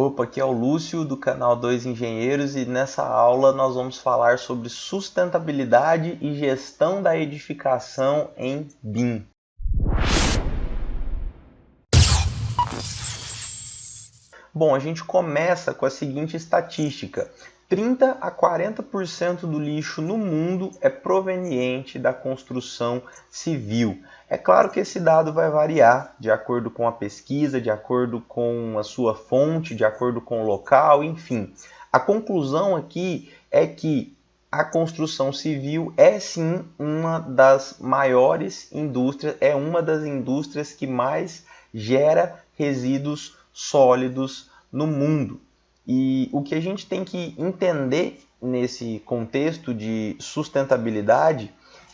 Opa, aqui é o Lúcio do canal 2 Engenheiros e nessa aula nós vamos falar sobre sustentabilidade e gestão da edificação em BIM. Bom, a gente começa com a seguinte estatística: 30 a 40% do lixo no mundo é proveniente da construção civil. É claro que esse dado vai variar de acordo com a pesquisa, de acordo com a sua fonte, de acordo com o local, enfim. A conclusão aqui é que a construção civil é sim uma das maiores indústrias, é uma das indústrias que mais gera resíduos sólidos no mundo. E o que a gente tem que entender nesse contexto de sustentabilidade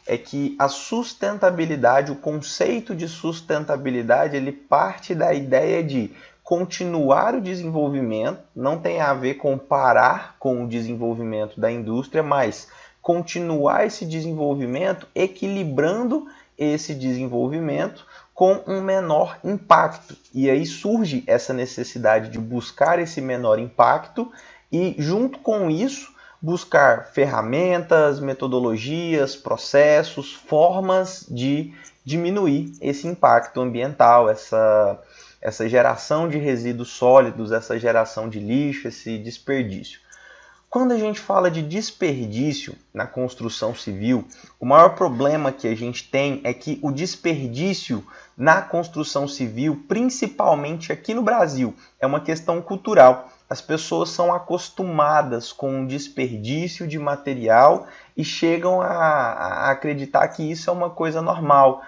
é que a sustentabilidade, o conceito de sustentabilidade, ele parte da ideia de continuar o desenvolvimento, não tem a ver com parar com o desenvolvimento da indústria, mas continuar esse desenvolvimento equilibrando esse desenvolvimento com um menor impacto. E aí surge essa necessidade de buscar esse menor impacto e, junto com isso, buscar ferramentas, metodologias, processos, formas de diminuir esse impacto ambiental, essa geração de resíduos sólidos, essa geração de lixo, esse desperdício. Quando a gente fala de desperdício na construção civil, o maior problema que a gente tem é que o desperdício na construção civil, principalmente aqui no Brasil, é uma questão cultural. As pessoas são acostumadas com o desperdício de material e chegam a acreditar que isso é uma coisa normal.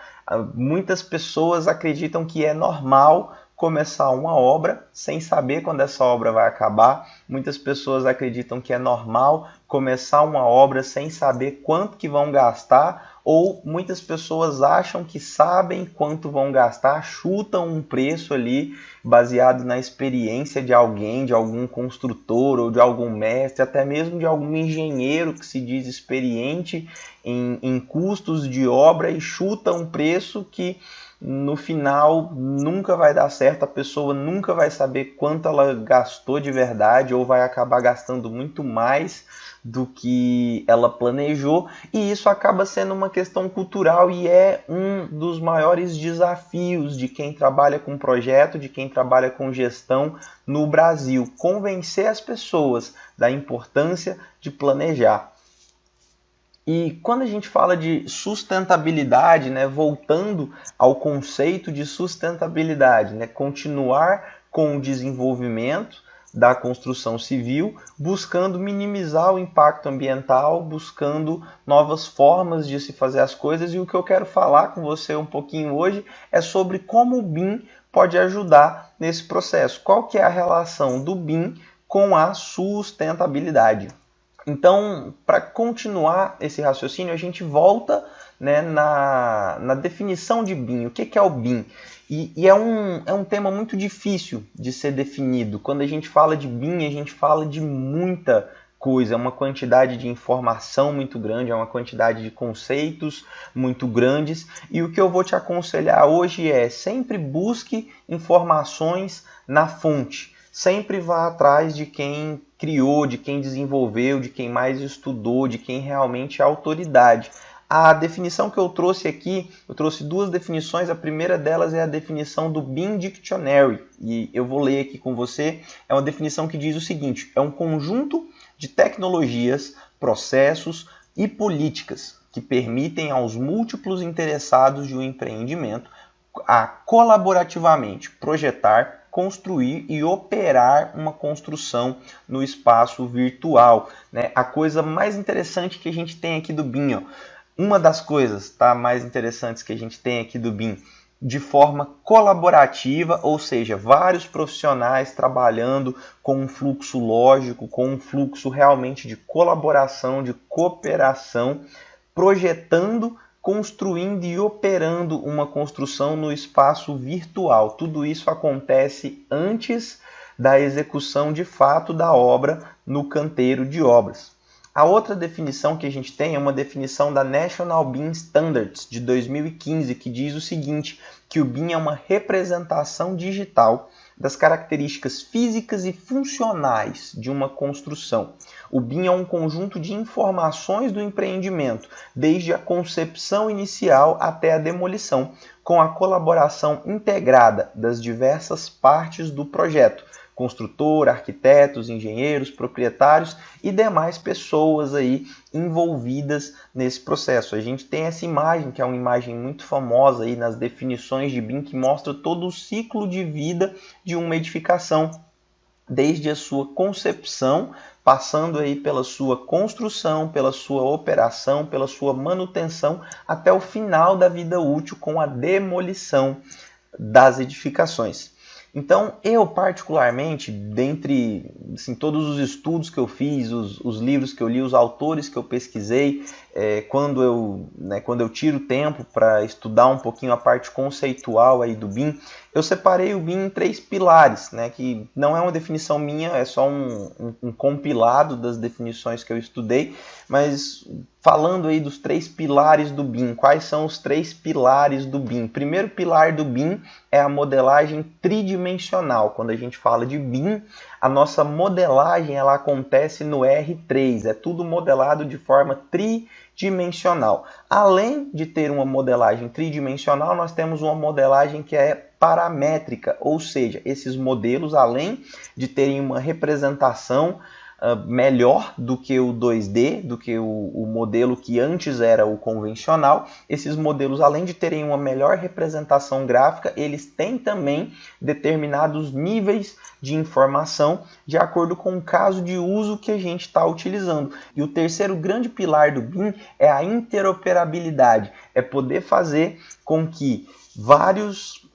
Muitas pessoas acreditam que é normal começar uma obra sem saber quando essa obra vai acabar. Muitas pessoas acreditam que é normal começar uma obra sem saber quanto que vão gastar, ou muitas pessoas acham que sabem quanto vão gastar, chutam um preço ali baseado na experiência de alguém, de algum construtor ou de algum mestre, até mesmo de algum engenheiro que se diz experiente em custos de obra e chuta um preço que no final nunca vai dar certo, a pessoa nunca vai saber quanto ela gastou de verdade ou vai acabar gastando muito mais do que ela planejou, e isso acaba sendo uma questão cultural e é um dos maiores desafios de quem trabalha com projeto, de quem trabalha com gestão no Brasil, convencer as pessoas da importância de planejar. E quando a gente fala de sustentabilidade, voltando ao conceito de sustentabilidade, continuar com o desenvolvimento da construção civil, buscando minimizar o impacto ambiental, buscando novas formas de se fazer as coisas. E o que eu quero falar com você um pouquinho hoje é sobre como o BIM pode ajudar nesse processo. Qual que é a relação do BIM com a sustentabilidade? Então, para continuar esse raciocínio, a gente volta na definição de BIM. O que é o BIM? E é um tema muito difícil de ser definido. Quando a gente fala de BIM, a gente fala de muita coisa, é uma quantidade de informação muito grande, é uma quantidade de conceitos muito grandes. E o que eu vou te aconselhar hoje é sempre busque informações na fonte. Sempre vá atrás de quem criou, de quem desenvolveu, de quem mais estudou, de quem realmente é autoridade. A definição que eu trouxe aqui, eu trouxe duas definições. A primeira delas é a definição do BIM Dictionary, e eu vou ler aqui com você. É uma definição que diz o seguinte: é um conjunto de tecnologias, processos e políticas que permitem aos múltiplos interessados de um empreendimento a colaborativamente projetar, construir e operar uma construção no espaço virtual. A coisa mais interessante que a gente tem aqui do BIM, uma das coisas mais interessantes que a gente tem aqui do BIM, de forma colaborativa, ou seja, vários profissionais trabalhando com um fluxo lógico, com um fluxo realmente de colaboração, de cooperação, projetando, construindo e operando uma construção no espaço virtual. Tudo isso acontece antes da execução de fato da obra no canteiro de obras. A outra definição que a gente tem é uma definição da National BIM Standards de 2015, que diz o seguinte, que o BIM é uma representação digital das características físicas e funcionais de uma construção. O BIM é um conjunto de informações do empreendimento, desde a concepção inicial até a demolição, com a colaboração integrada das diversas partes do projeto, construtor, arquitetos, engenheiros, proprietários e demais pessoas aí envolvidas nesse processo. A gente tem essa imagem, que é uma imagem muito famosa aí nas definições de BIM, que mostra todo o ciclo de vida de uma edificação, desde a sua concepção, passando aí pela sua construção, pela sua operação, pela sua manutenção, até o final da vida útil com a demolição das edificações. Então, eu particularmente, dentre assim, todos os estudos que eu fiz, os livros que eu li, os autores que eu pesquisei, quando eu tiro tempo para estudar um pouquinho a parte conceitual aí do BIM, eu separei o BIM em 3 pilares, né, que não é uma definição minha, é só um compilado das definições que eu estudei, mas falando aí dos 3 pilares do BIM, quais são os 3 pilares do BIM? O primeiro pilar do BIM é a modelagem tridimensional. Quando a gente fala de BIM, a nossa modelagem ela acontece no R3, é tudo modelado de forma tridimensional. Além de ter uma modelagem tridimensional, nós temos uma modelagem que é paramétrica, ou seja, esses modelos, além de terem uma representação melhor do que o 2D, do que o modelo que antes era o convencional, esses modelos, além de terem uma melhor representação gráfica, eles têm também determinados níveis de informação de acordo com o caso de uso que a gente está utilizando. E o terceiro grande pilar do BIM é a interoperabilidade, é poder fazer com que vários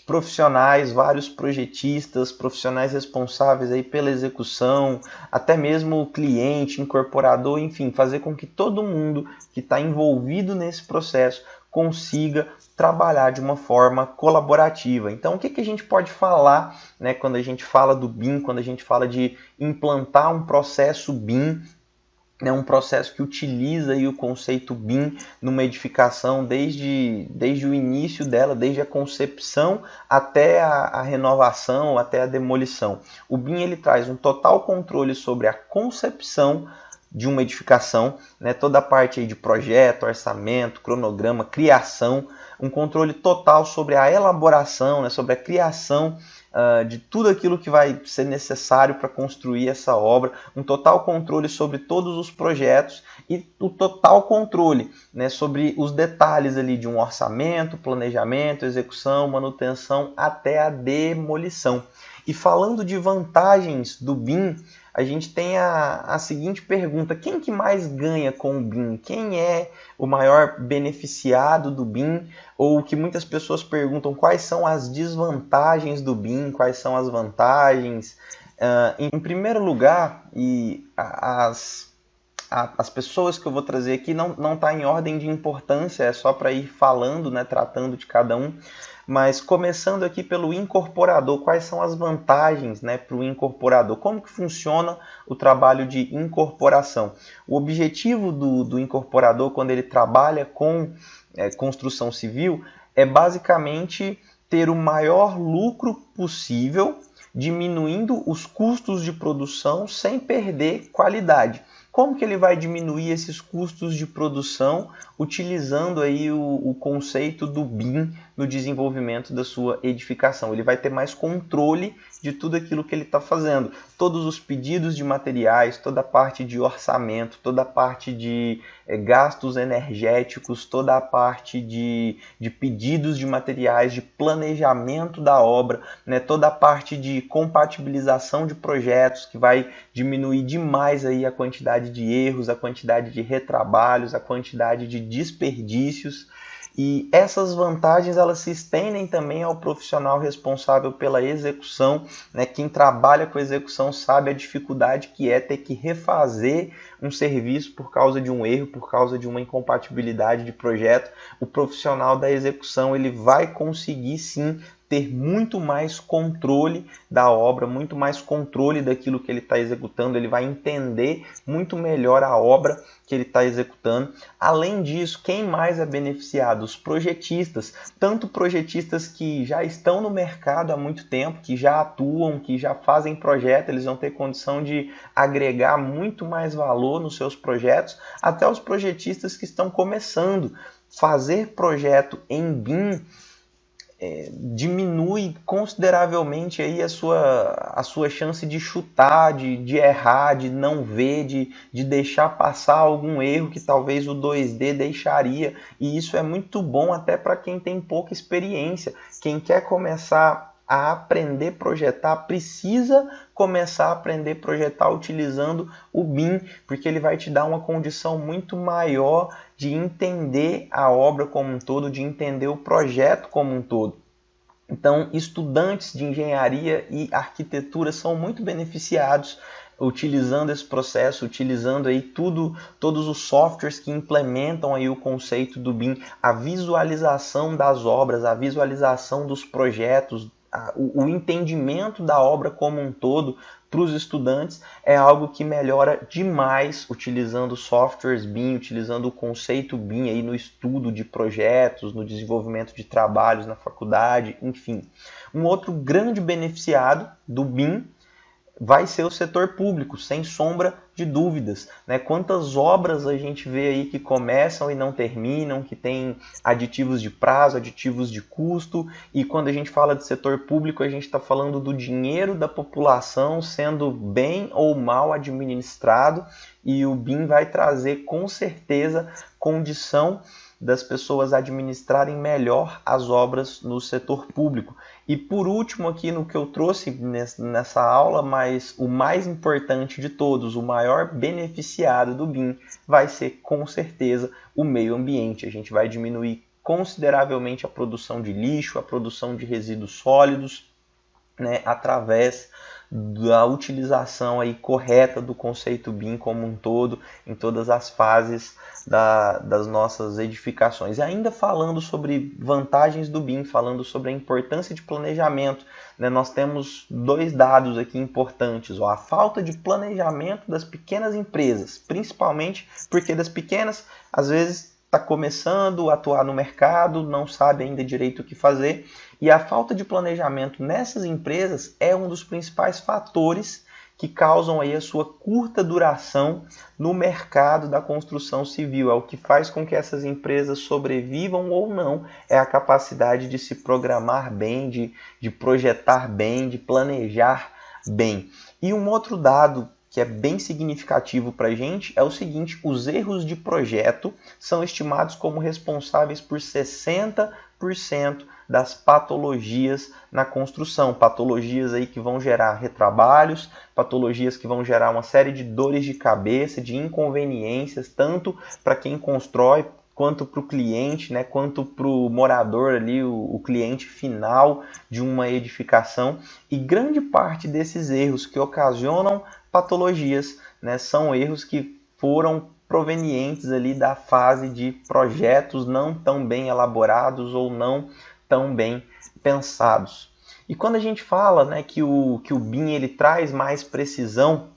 profissionais, vários projetistas, profissionais responsáveis aí pela execução, até mesmo o cliente, incorporador, enfim, fazer com que todo mundo que está envolvido nesse processo consiga trabalhar de uma forma colaborativa. Então, o que a gente pode falar, né, quando a gente fala do BIM, quando a gente fala de implantar um processo BIM, é um processo que utiliza aí o conceito BIM numa edificação desde o início dela, desde a concepção até a renovação, até a demolição. O BIM ele traz um total controle sobre a concepção de uma edificação, né, toda a parte aí de projeto, orçamento, cronograma, criação, um controle total sobre a elaboração, né, sobre a criação de tudo aquilo que vai ser necessário para construir essa obra, um total controle sobre todos os projetos e o total controle, né, sobre os detalhes ali de um orçamento, planejamento, execução, manutenção até a demolição. E falando de vantagens do BIM, a gente tem a seguinte pergunta: quem que mais ganha com o BIM? Quem é o maior beneficiado do BIM? Ou o que muitas pessoas perguntam, quais são as desvantagens do BIM, quais são as vantagens? Em primeiro lugar, e as pessoas que eu vou trazer aqui não está em ordem de importância, é só para ir falando, né, tratando de cada um. Mas começando aqui pelo incorporador, quais são as vantagens, né, para o incorporador? Como que funciona o trabalho de incorporação? O objetivo do incorporador, quando ele trabalha com construção civil, é basicamente ter o maior lucro possível, diminuindo os custos de produção sem perder qualidade. Como que ele vai diminuir esses custos de produção utilizando aí o conceito do BIM no desenvolvimento da sua edificação? Ele vai ter mais controle de tudo aquilo que ele está fazendo. Todos os pedidos de materiais, toda a parte de orçamento, toda a parte de gastos energéticos, toda a parte de pedidos de materiais, de planejamento da obra, né, toda a parte de compatibilização de projetos, que vai diminuir demais aí a quantidade de erros, a quantidade de retrabalhos, a quantidade de desperdícios. E essas vantagens elas se estendem também ao profissional responsável pela execução, né? Quem trabalha com execução sabe a dificuldade que é ter que refazer um serviço por causa de um erro, por causa de uma incompatibilidade de projeto. O profissional da execução ele vai conseguir sim ter muito mais controle da obra, muito mais controle daquilo que ele está executando, ele vai entender muito melhor a obra que ele está executando. Além disso, quem mais é beneficiado? Os projetistas, tanto projetistas que já estão no mercado há muito tempo, que já atuam, que já fazem projeto, eles vão ter condição de agregar muito mais valor nos seus projetos, até os projetistas que estão começando. Fazer projeto em BIM diminui consideravelmente aí a sua chance de chutar, de errar, de não ver, de deixar passar algum erro que talvez o 2D deixaria. E isso é muito bom até para quem tem pouca experiência. Quem quer começar a aprender a projetar, precisa começar a aprender a projetar utilizando o BIM, porque ele vai te dar uma condição muito maior de entender a obra como um todo, de entender o projeto como um todo. Então, estudantes de engenharia e arquitetura são muito beneficiados utilizando esse processo, utilizando aí todos os softwares que implementam aí o conceito do BIM, a visualização das obras, a visualização dos projetos, o entendimento da obra como um todo para os estudantes é algo que melhora demais utilizando softwares BIM, utilizando o conceito BIM aí no estudo de projetos, no desenvolvimento de trabalhos na faculdade, enfim. Um outro grande beneficiado do BIM vai ser o setor público, sem sombra de dúvidas, né? Quantas obras a gente vê aí que começam e não terminam, que tem aditivos de prazo, aditivos de custo, e quando a gente fala de setor público, a gente está falando do dinheiro da população sendo bem ou mal administrado, e o BIM vai trazer com certeza condição das pessoas administrarem melhor as obras no setor público. E por último aqui no que eu trouxe nessa aula, mas o mais importante de todos, o maior beneficiado do BIM vai ser com certeza o meio ambiente. A gente vai diminuir consideravelmente a produção de lixo, a produção de resíduos sólidos, né, através da utilização aí correta do conceito BIM como um todo, em todas as fases das nossas edificações. E ainda falando sobre vantagens do BIM, falando sobre a importância de planejamento, né, nós temos dois dados aqui importantes. A falta de planejamento das pequenas empresas, principalmente porque das pequenas, às vezes, está começando a atuar no mercado, não sabe ainda direito o que fazer, e a falta de planejamento nessas empresas é um dos principais fatores que causam aí a sua curta duração no mercado da construção civil. É o que faz com que essas empresas sobrevivam ou não, é a capacidade de se programar bem, de projetar bem, de planejar bem. E um outro dado que é bem significativo para a gente é o seguinte: os erros de projeto são estimados como responsáveis por 60% das patologias na construção, patologias aí que vão gerar retrabalhos, patologias que vão gerar uma série de dores de cabeça, de inconveniências, tanto para quem constrói, quanto para o cliente, né, quanto para o morador ali, o cliente final de uma edificação. E grande parte desses erros que ocasionam patologias, né, são erros que foram provenientes ali da fase de projetos não tão bem elaborados ou não tão bem pensados. E quando a gente fala, né, que o BIM ele traz mais precisão,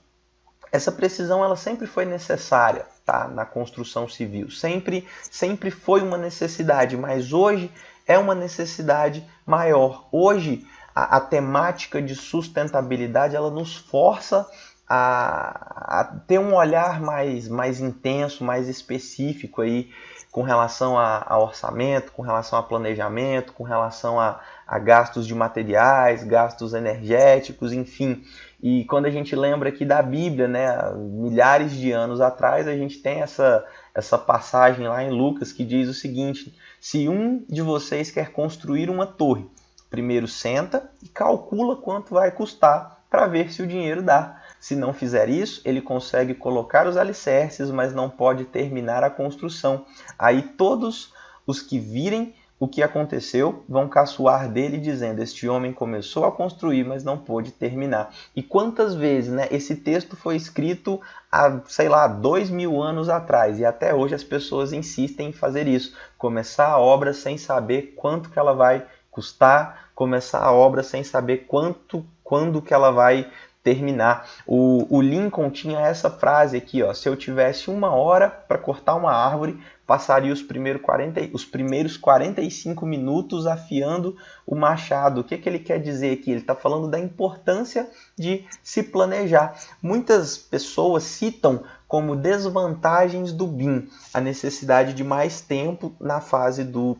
essa precisão ela sempre foi necessária, tá, na construção civil. Sempre foi uma necessidade, mas hoje é uma necessidade maior. Hoje a temática de sustentabilidade ela nos força a ter um olhar mais intenso, mais específico aí com relação a orçamento, com relação a planejamento, com relação a gastos de materiais, gastos energéticos, enfim. E quando a gente lembra aqui da Bíblia, né, milhares de anos atrás, a gente tem essa passagem lá em Lucas que diz o seguinte: se um de vocês quer construir uma torre, primeiro senta e calcula quanto vai custar para ver se o dinheiro dá. Se não fizer isso, ele consegue colocar os alicerces, mas não pode terminar a construção. Aí todos os que virem o que aconteceu vão caçoar dele, dizendo: este homem começou a construir, mas não pôde terminar. E quantas vezes, né, esse texto foi escrito há, sei lá, 2000 anos atrás, e até hoje as pessoas insistem em fazer isso. Começar a obra sem saber quanto que ela vai custar, começar a obra sem saber quando que ela vai terminar. O Lincoln tinha essa frase aqui, ó: se eu tivesse 1 hora para cortar uma árvore, passaria os primeiros 45 minutos afiando o machado. O que ele quer dizer aqui? Ele está falando da importância de se planejar. Muitas pessoas citam como desvantagens do BIM a necessidade de mais tempo na fase do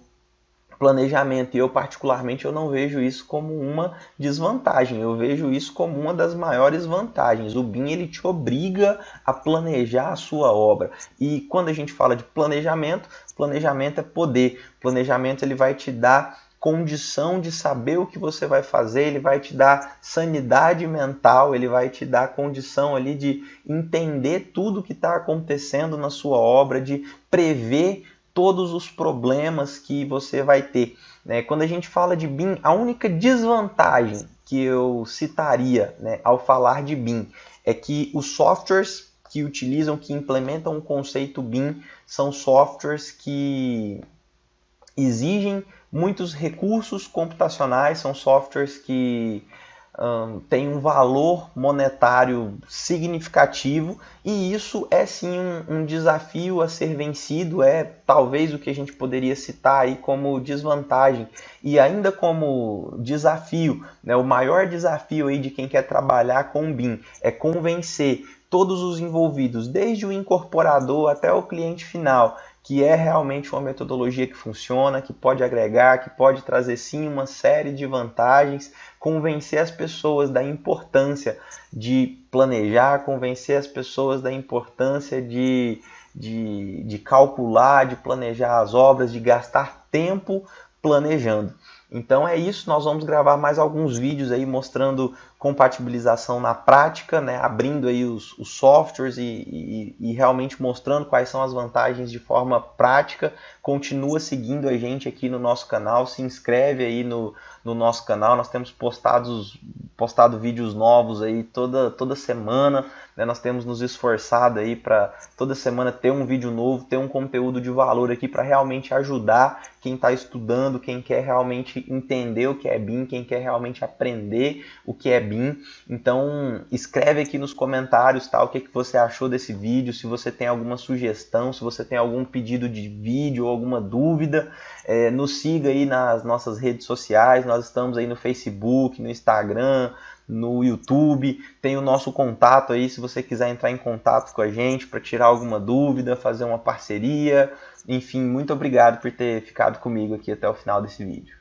planejamento, e eu particularmente eu não vejo isso como uma desvantagem, eu vejo isso como uma das maiores vantagens. O BIM ele te obriga a planejar a sua obra, e quando a gente fala de planejamento, planejamento é poder, planejamento ele vai te dar condição de saber o que você vai fazer, ele vai te dar sanidade mental, ele vai te dar condição ali de entender tudo o que está acontecendo na sua obra, de prever todos os problemas que você vai ter. Quando a gente fala de BIM, a única desvantagem que eu citaria, ao falar de BIM é que os softwares que utilizam, que implementam o conceito BIM, são softwares que exigem muitos recursos computacionais, são softwares que tem um valor monetário significativo, e isso é sim um desafio a ser vencido, é talvez o que a gente poderia citar aí como desvantagem. E ainda como desafio, o maior desafio aí de quem quer trabalhar com BIM é convencer todos os envolvidos, desde o incorporador até o cliente final, que é realmente uma metodologia que funciona, que pode agregar, que pode trazer sim uma série de vantagens, convencer as pessoas da importância de planejar, convencer as pessoas da importância de calcular, de planejar as obras, de gastar tempo planejando. Então é isso, nós vamos gravar mais alguns vídeos aí mostrando compatibilização na prática, abrindo aí os softwares e realmente mostrando quais são as vantagens de forma prática. Continua seguindo a gente aqui no nosso canal, se inscreve aí no nosso canal, nós temos postado vídeos novos aí toda semana, nós temos nos esforçado aí para toda semana ter um vídeo novo, ter um conteúdo de valor aqui para realmente ajudar quem está estudando, quem quer realmente entender o que é BIM, quem quer realmente aprender o que é BIM. Então escreve aqui nos comentários, o que você achou desse vídeo, se você tem alguma sugestão, se você tem algum pedido de vídeo ou alguma dúvida, nos siga aí nas nossas redes sociais, nós estamos aí no Facebook, no Instagram, no YouTube, tem o nosso contato aí, se você quiser entrar em contato com a gente para tirar alguma dúvida, fazer uma parceria, enfim, muito obrigado por ter ficado comigo aqui até o final desse vídeo.